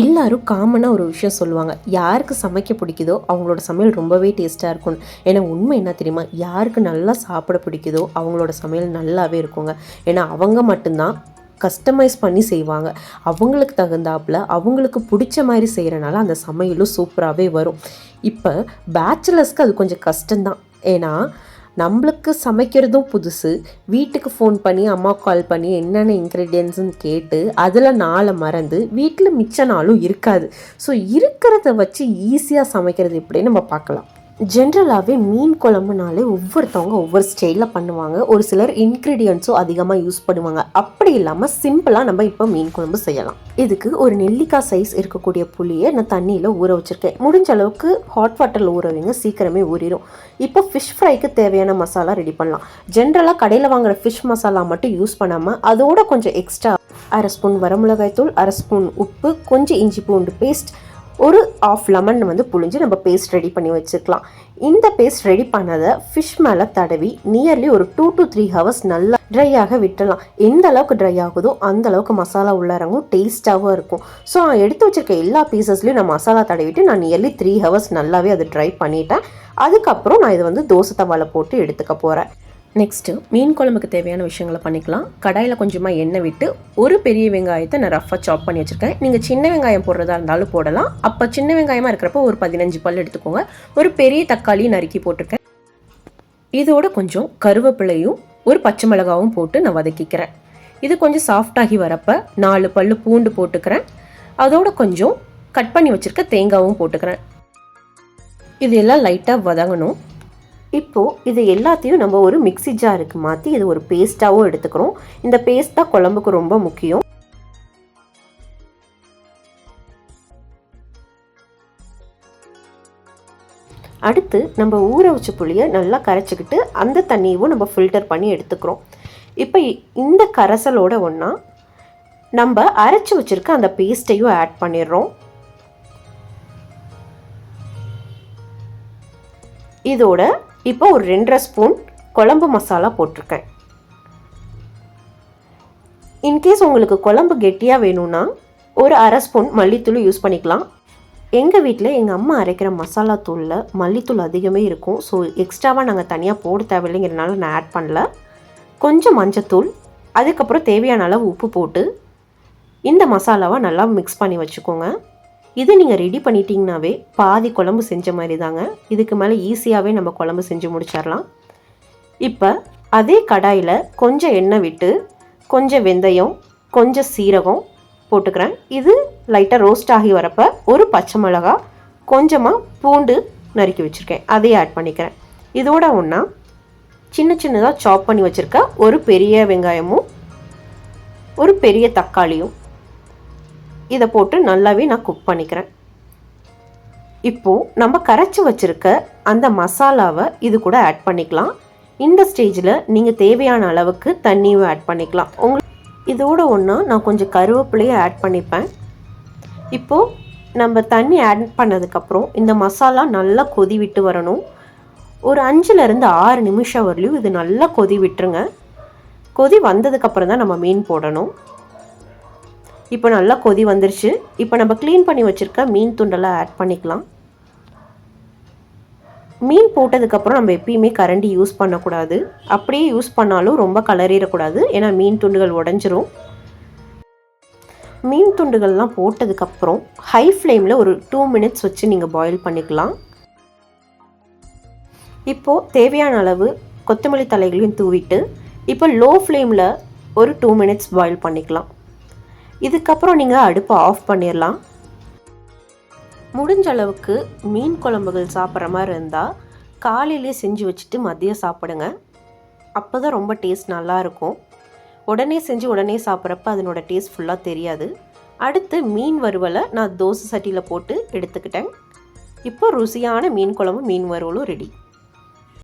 எல்லாரும் காமனாக ஒரு விஷயம் சொல்லுவாங்க, யாருக்கு சமைக்க பிடிக்குதோ அவங்களோட சமையல் ரொம்பவே டேஸ்ட்டாக இருக்கும். ஏன்னா உண்மை என்ன தெரியுமா, யாருக்கு நல்லா சாப்பிட பிடிக்குதோ அவங்களோட சமையல் நல்லாவே இருக்குங்க. ஏன்னா அவங்க மட்டும்தான் கஸ்டமைஸ் பண்ணி செய்வாங்க. அவங்களுக்கு தகுந்தாப்பில் அவங்களுக்கு பிடிச்ச மாதிரி செய்கிறனால அந்த சமையலும் சூப்பராகவே வரும். இப்போ பேச்சுலர்ஸ்க்கு அது கொஞ்சம் கஷ்டம்தான். ஏன்னா நம்மளுக்கு சமைக்கிறதும் புதுசு, வீட்டுக்கு ஃபோன் பண்ணி அம்மா கால் பண்ணி என்னென்ன இன்க்ரீடியன்ட்ஸுன்னு கேட்டு அதில் நாளை மறந்து வீட்டில் மிச்ச நாளும் இருக்காது. ஸோ இருக்கிறத வச்சு ஈஸியாக சமைக்கிறது எப்படின்னு நம்ம பார்க்கலாம். ஜென்ரலாகவே மீன் குழம்புனாலே ஒவ்வொருத்தவங்க ஒவ்வொரு ஸ்டைலில் பண்ணுவாங்க. ஒரு சிலர் இன்க்ரீடியன்ட்ஸும் அதிகமாக யூஸ் பண்ணுவாங்க. அப்படி இல்லாமல் சிம்பிளாக நம்ம இப்போ மீன் குழம்பு செய்யலாம். இதுக்கு ஒரு நெல்லிக்காய் சைஸ் இருக்கக்கூடிய புளியை நான் தண்ணியில் ஊற வச்சுருக்கேன். முடிஞ்ச அளவுக்கு ஹாட் வாட்டரில் ஊற வைங்க, சீக்கிரமே ஊறிடும். இப்போ ஃபிஷ் ஃப்ரைக்கு தேவையான மசாலா ரெடி பண்ணலாம். ஜென்ரலாக கடையில் வாங்குகிற ஃபிஷ் மசாலா மட்டும் யூஸ் பண்ணாமல் அதோட கொஞ்சம் எக்ஸ்ட்ரா 1/2 ஸ்பூன் வரமிளகாய் தூள், 1/2 ஸ்பூன் உப்பு, கொஞ்சம் இஞ்சி பூண்டு பேஸ்ட், ஒரு ஆஃப் லெமன் புழிஞ்சு நம்ம பேஸ்ட் ரெடி பண்ணி வச்சுக்கலாம். இந்த பேஸ்ட் ரெடி பண்ணதை ஃபிஷ் மேலே தடவி நியர்லி ஒரு 2 to 3 ஹவர்ஸ் நல்லா ட்ரையாக விட்டுடலாம். எந்த அளவுக்கு ட்ரை ஆகுதோ அந்த அளவுக்கு மசாலா உள்ளறங்கும், டேஸ்ட்டாகவும் இருக்கும். ஸோ நான் எடுத்து வச்சிருக்க எல்லா பீசஸ்லையும் நான் மசாலா தடவிட்டு நான் நியர்லி 3 ஹவர்ஸ் நல்லாவே அதை ட்ரை பண்ணிட்டேன். அதுக்கப்புறம் நான் இதை தோசை தவாவில் போட்டு எடுத்துக்க போகிறேன். நெக்ஸ்ட்டு மீன் குழம்புக்கு தேவையான விஷயங்களை பண்ணிக்கலாம். கடாயில் கொஞ்சமாக எண்ணெய் விட்டு ஒரு பெரிய வெங்காயத்தை நான் ரஃபாக சாப் பண்ணி வச்சுருக்கேன். நீங்கள் சின்ன வெங்காயம் போடுறதா இருந்தாலும் போடலாம். அப்போ சின்ன வெங்காயமாக இருக்கிறப்போ ஒரு 15 பல் எடுத்துக்கோங்க. ஒரு பெரிய தக்காளியும் நறுக்கி போட்டிருக்கேன். இதோட கொஞ்சம் கருவேப்பிலையும் ஒரு பச்சை மிளகாவும் போட்டு நான் வதக்கிக்கிறேன். இது கொஞ்சம் சாஃப்டாகி வரப்போ 4 பல் பூண்டு போட்டுக்கிறேன். அதோட கொஞ்சம் கட் பண்ணி வச்சுருக்க தேங்காவும் போட்டுக்கிறேன். இது எல்லாம் லைட்டாக வதங்கணும். இப்போது இது எல்லாத்தையும் நம்ம ஒரு மிக்ஸி ஜாருக்கு மாற்றி இது ஒரு பேஸ்ட்டாகவும் எடுத்துக்கிறோம். இந்த பேஸ்ட் தான் குழம்புக்கு ரொம்ப முக்கியம். அடுத்து நம்ம ஊற வச்ச புளியை நல்லா கரைச்சிக்கிட்டு அந்த தண்ணியும் நம்ம ஃபில்டர் பண்ணி எடுத்துக்கிறோம். இப்போ இந்த கரைசலோட ஒன்றா நம்ம அரைச்சி வச்சுருக்க அந்த பேஸ்ட்டையும் ஆட் பண்ணிடுறோம். இதோட இப்போ ஒரு 2.5 ஸ்பூன் குழம்பு மசாலா போட்டிருக்கேன். இன்கேஸ் உங்களுக்கு குழம்பு கெட்டியாக வேணும்னா ஒரு 1/2 ஸ்பூன் மல்லித்தூள் யூஸ் பண்ணிக்கலாம். எங்கள் வீட்டில் எங்கள் அம்மா அரைக்கிற மசாலா தூளில் மல்லித்தூள் அதிகமே இருக்கும். ஸோ எக்ஸ்ட்ராவாக நாங்கள் தனியாக போட தேவையில்லைங்கிறனால நான் ஆட் பண்ணல. கொஞ்சம் மஞ்சத்தூள், அதுக்கப்புறம் தேவையான அளவு உப்பு போட்டு இந்த மசாலாவை நல்லா மிக்ஸ் பண்ணி வச்சுக்கோங்க. இது நீங்கள் ரெடி பண்ணிட்டீங்கன்னாவே பாதி குழம்பு செஞ்ச மாதிரி தாங்க. இதுக்கு மேலே ஈஸியாகவே நம்ம குழம்பு செஞ்சு முடிச்சிடலாம். இப்போ அதே கடாயில் கொஞ்சம் எண்ணெய் விட்டு கொஞ்சம் வெந்தயம், கொஞ்சம் சீரகம் போட்டுக்கிறேன். இது லைட்டாக ரோஸ்ட் ஆகி வரப்போ ஒரு பச்சை மிளகா, கொஞ்சமாக பூண்டு நறுக்கி வச்சுருக்கேன், அதையும் ஆட் பண்ணிக்கிறேன். இதோட ஒன்றா சின்ன சின்னதாக சாப் பண்ணி வச்சுருக்க ஒரு பெரிய வெங்காயமும் ஒரு பெரிய தக்காளியும் இதை போட்டு நல்லாவே நான் குக் பண்ணிக்கிறேன். இப்போது நம்ம கரைச்சி வச்சுருக்க அந்த மசாலாவை இது கூட ஆட் பண்ணிக்கலாம். இந்த ஸ்டேஜில் நீங்கள் தேவையான அளவுக்கு தண்ணியும் ஆட் பண்ணிக்கலாம். இதோட ஒன்றா நான் கொஞ்சம் கருவேப்பிலையை ஆட் பண்ணிப்பேன். இப்போது நம்ம தண்ணி ஆட் பண்ணதுக்கப்புறம் இந்த மசாலா நல்லா கொதி விட்டு வரணும். ஒரு 5லேருந்து 6 நிமிஷம் வரலையும் இது நல்லா கொதி விட்டுருங்க. கொதி வந்ததுக்கப்புறம் தான் நம்ம மீன் போடணும். இப்போ நல்லா கொதி வந்துருச்சு. இப்போ நம்ம க்ளீன் பண்ணி வச்சுருக்க மீன் துண்டெல்லாம் ஆட் பண்ணிக்கலாம். மீன் போட்டதுக்கப்புறம் நம்ம எப்பயுமே கரண்டி யூஸ் பண்ணக்கூடாது. அப்படியே யூஸ் பண்ணாலும் ரொம்ப கலரிடக்கூடாது, ஏன்னா மீன் துண்டுகள் உடஞ்சிரும். மீன் துண்டுகள்லாம் போட்டதுக்கப்புறம் ஹை ஃப்ளேமில் ஒரு 2 மினிட்ஸ் வச்சு நீங்கள் பாயில் பண்ணிக்கலாம். இப்போது தேவையான அளவு கொத்தமல்லி தலைகளையும் தூவிட்டு இப்போ லோ ஃப்ளேமில் ஒரு 2 மினிட்ஸ் பாயில் பண்ணிக்கலாம். இதுக்கப்புறம் நீங்கள் அடுப்பை ஆஃப் பண்ணிடலாம். முடிஞ்ச அளவுக்கு மீன் குழம்புகள் சாப்பிட்ற மாதிரி இருந்தால் காலையிலே செஞ்சு வச்சுட்டு மதியம் சாப்பிடுங்க. அப்போ தான் ரொம்ப டேஸ்ட் நல்லாயிருக்கும். உடனே செஞ்சு உடனே சாப்பிட்றப்ப அதனோட டேஸ்ட் ஃபுல்லாக தெரியாது. அடுத்து மீன் வறுவலை நான் தோசை சட்டியில் போட்டு எடுத்துக்கிட்டேன். இப்போ ருசியான மீன் குழம்பு மீன் வறுவலும் ரெடி.